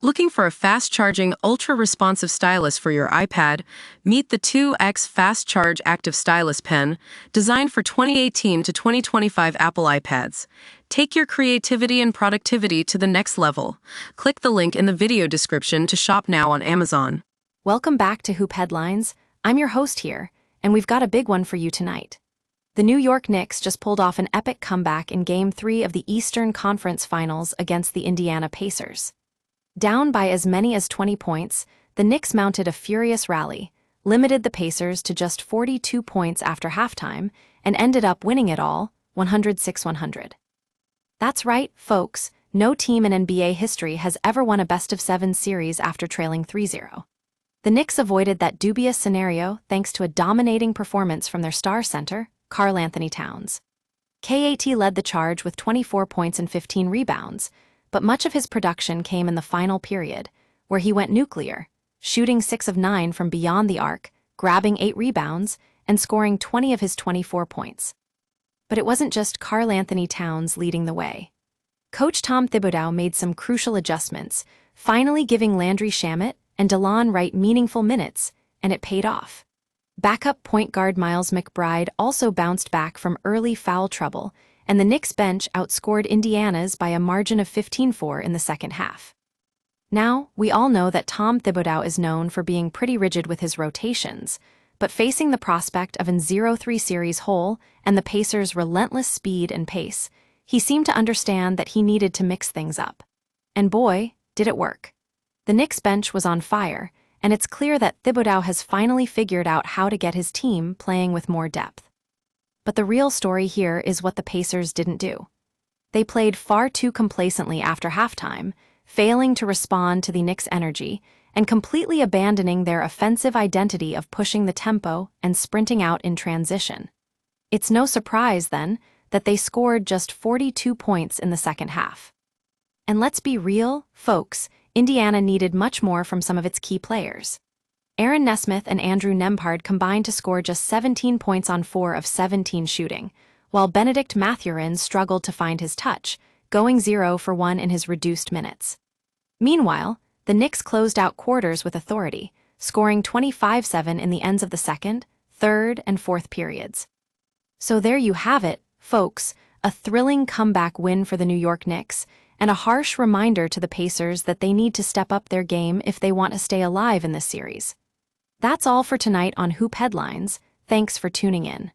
Looking for a fast-charging, ultra-responsive stylus for your iPad? Meet the 2X Fast Charge Active Stylus Pen, designed for 2018 to 2025 Apple iPads. Take your creativity and productivity to the next level. Click the link in the video description to shop now on Amazon. Welcome back to Hoop Headlines. I'm your host here, and we've got a big one for you tonight. The New York Knicks just pulled off an epic comeback in Game 3 of the Eastern Conference Finals against the Indiana Pacers. Down by as many as 20 points, the Knicks mounted a furious rally, limited the Pacers to just 42 points after halftime, and ended up winning it all, 106-100. That's right, folks, no team in NBA history has ever won a best-of-7 series after trailing 3-0. The Knicks avoided that dubious scenario thanks to a dominating performance from their star center, Karl-Anthony Towns. KAT led the charge with 24 points and 15 rebounds, but much of his production came in the final period, where he went nuclear, shooting 6 of 9 from beyond the arc, grabbing 8 rebounds, and scoring 20 of his 24 points. But it wasn't just Karl-Anthony Towns leading the way. Coach Thibodeau made some crucial adjustments, finally giving Landry Shamet and DeLon Wright meaningful minutes, and it paid off. Backup point guard Miles McBride also bounced back from early foul trouble, and the Knicks bench outscored Indiana's by a margin of 15-4 in the second half. Now, we all know that Thibodeau is known for being pretty rigid with his rotations, but facing the prospect of an 0-3 series hole and the Pacers' relentless speed and pace, he seemed to understand that he needed to mix things up. And boy, did it work. The Knicks bench was on fire, and it's clear that Thibodeau has finally figured out how to get his team playing with more depth. But the real story here is what the Pacers didn't do. They played far too complacently after halftime, failing to respond to the Knicks' energy and completely abandoning their offensive identity of pushing the tempo and sprinting out in transition. It's no surprise, then, that they scored just 42 points in the second half. And let's be real, folks, Indiana needed much more from some of its key players. Aaron Nesmith and Andrew Nembhard combined to score just 17 points on 4 of 17 shooting, while Benedict Mathurin struggled to find his touch, going 0 for 1 in his reduced minutes. Meanwhile, the Knicks closed out quarters with authority, scoring 25-7 in the ends of the second, third, and fourth periods. So there you have it, folks, a thrilling comeback win for the New York Knicks, and a harsh reminder to the Pacers that they need to step up their game if they want to stay alive in this series. That's all for tonight on Hoop Headlines. Thanks for tuning in.